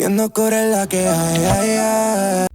viendo correr la que hay, ay, ay.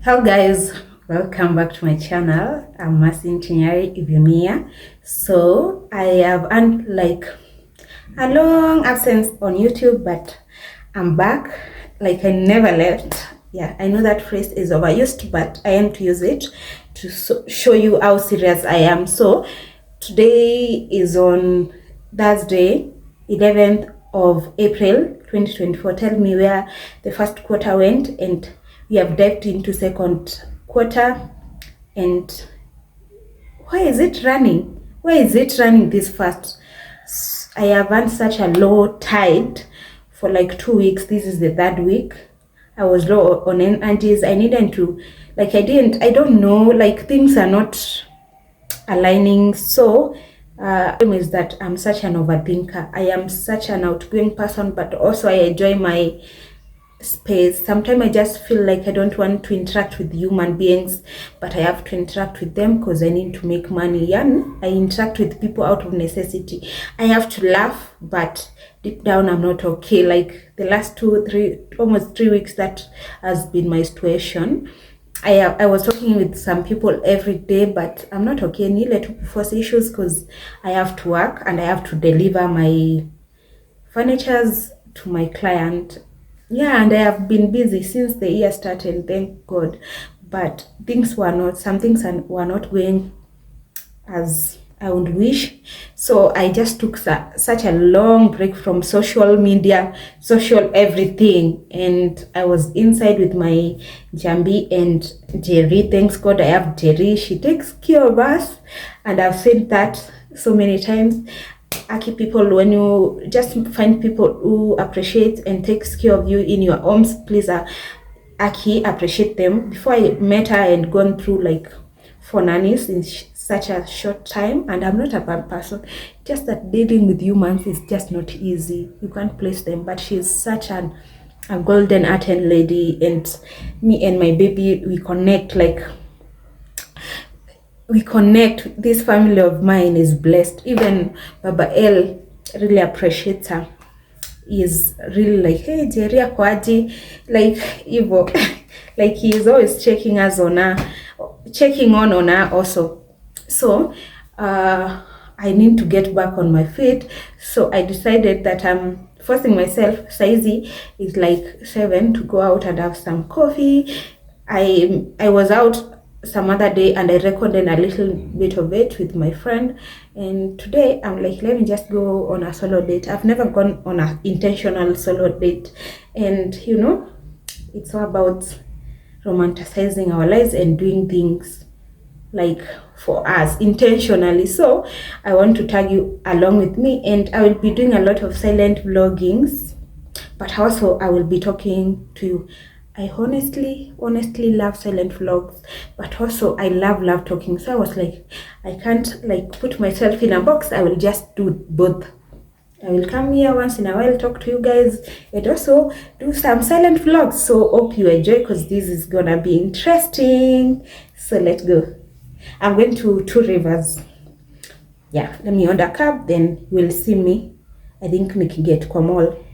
Hello guys, welcome back to my channel. I'm Masin Chinyari if you're new. So I have like a long absence on YouTube, but I'm back like I never left. Yeah, I know that phrase is overused, but I am to use it to show you how serious I am. So today is on Thursday, 11th of April 2024. Tell me where the first quarter went, and we have dived into second quarter. And why is it running? Why is it running this fast? I have had such a low tide for like 2 weeks. This is the third week. I was low on energies. I needed to, like, I don't know, like things are not aligning. So is that I'm such an overthinker. I am such an outgoing person, but also I enjoy my space. Sometimes I just feel like I don't want to interact with human beings, but I have to interact with them because I need to make money. And I interact with people out of necessity. I have to laugh, but deep down I'm not okay. Like the last almost 3 weeks, that has been my situation. I was talking with some people every day, but I'm not okay. Nile to force issues because I have to work and I have to deliver my furnitures to my client. Yeah, and I have been busy since the year started, thank God. But some things were not going as I would wish. So I just took such a long break from social media, social everything. And I was inside with my Jambi and Jerry. Thanks God I have Jerry. She takes care of us. And I've said that so many times. Aki people, when you just find people who appreciate and takes care of you in your homes, please Aki, appreciate them. Before I met her and gone through like 4 nannies in such a short time, and I'm not a bad person, just that dealing with humans is just not easy. You can't place them, but she's such a golden hearted lady, and me and my baby, we connect. This family of mine is blessed. Even Baba L really appreciates her. He is really like, hey Jerry akwaji, like Evo. Like he is always checking on her also. So I need to get back on my feet. So I decided that I'm forcing myself. Saizi is like 7 to go out and have some coffee. I was out some other day and I recorded a little bit of it with my friend, and today I'm like, let me just go on a solo date. I've never gone on an intentional solo date, and you know, it's all about romanticizing our lives and doing things like for us intentionally. So I want to tag you along with me, and I will be doing a lot of silent vloggings, but also I will be talking to you. I honestly love silent vlogs, but also I love talking. So I was like, I can't like put myself in a box. I will just do both. I will come here once in a while, talk to you guys, and also do some silent vlogs. So hope you enjoy, because this is gonna be interesting. So let's go. I'm going to Two Rivers. Yeah, let me order a cab, then you'll see me. I think we can get kwa mall.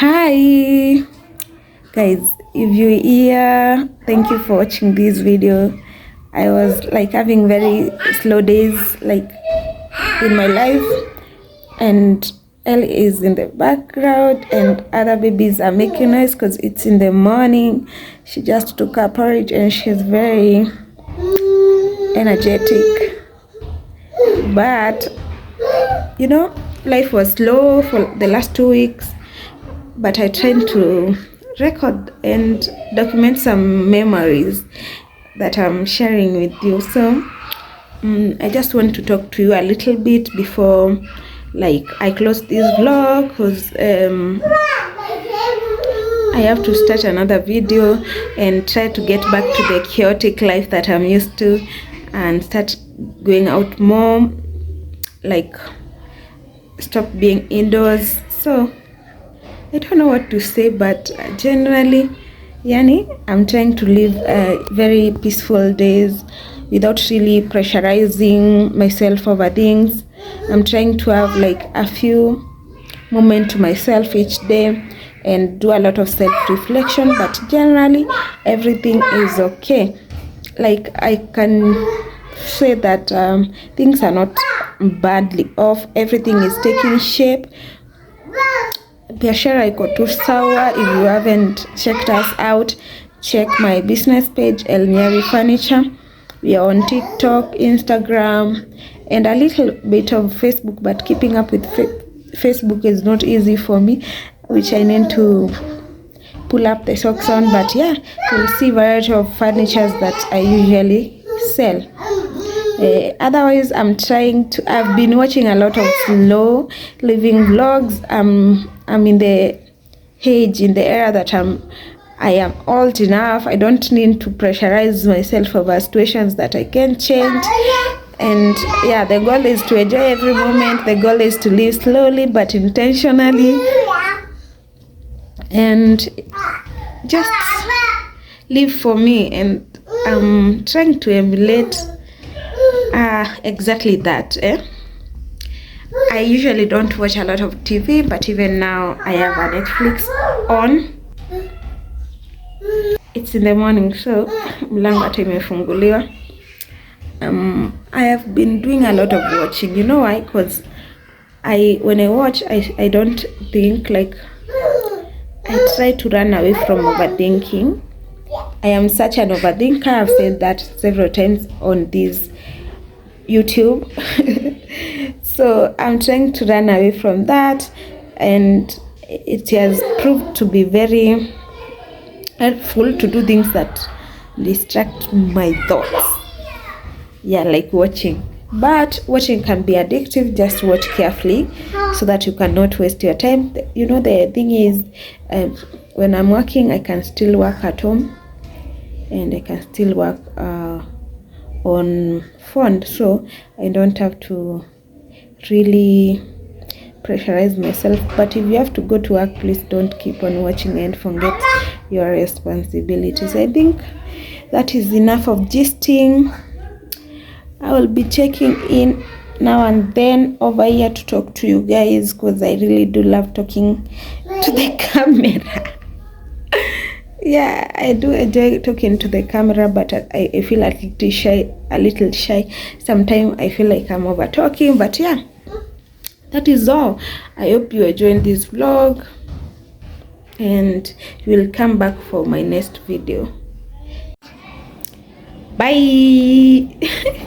Hi guys, if you're here, thank you for watching this video. I was like having very slow days like in my life, and Ellie is in the background and other babies are making noise because it's in the morning. She just took her porridge and she's very energetic, but you know, life was slow for the last 2 weeks, but I tried to record and document some memories that I'm sharing with you. So I just want to talk to you a little bit before like I close this vlog, because I have to start another video and try to get back to the chaotic life that I'm used to and start going out more, like stop being indoors. So I don't know what to say, but generally, yani, I'm trying to live very peaceful days without really pressurizing myself over things. I'm trying to have like a few moments to myself each day and do a lot of self-reflection, but generally everything is okay. Like I can say that things are not badly off, everything is taking shape. Biashara iko tu sawa. If you haven't checked us out, check my business page, El Nyari Furniture. We are on TikTok, Instagram, and a little bit of Facebook, but keeping up with Facebook is not easy for me, which I need to pull up the socks on. But yeah, you'll see variety of furnitures that I usually sell. Otherwise, I've been watching a lot of slow living vlogs. I'm in the age, in the era that I am old enough. I don't need to pressurize myself over situations that I can change. And yeah, the goal is to enjoy every moment. The goal is to live slowly but intentionally, and just live for me. And I'm trying to emulate exactly that. I usually don't watch a lot of TV, but even now I have a Netflix on. It's in the morning, so mlango hata imefunguliwa. I have been doing a lot of watching. You know why? Because when I watch, I don't think, like I try to run away from overthinking. I am such an overthinker. I've said that several times on this YouTube. So I'm trying to run away from that, and it has proved to be very helpful to do things that distract my thoughts. Yeah, like watching. But watching can be addictive. Just watch carefully so that you cannot waste your time. You know, the thing is, when I'm working, I can still work at home, and I can still work on phone, so I don't have to really pressurize myself. But if you have to go to work, please don't keep on watching and forget your responsibilities. I think that is enough of gisting. I will be checking in now and then over here to talk to you guys, because I really do love talking to the camera. Yeah, I do enjoy talking to the camera, but I feel a little shy. Sometimes I feel like I'm over talking, but yeah, that is all. I hope you enjoyed this vlog, and you will come back for my next video. Bye.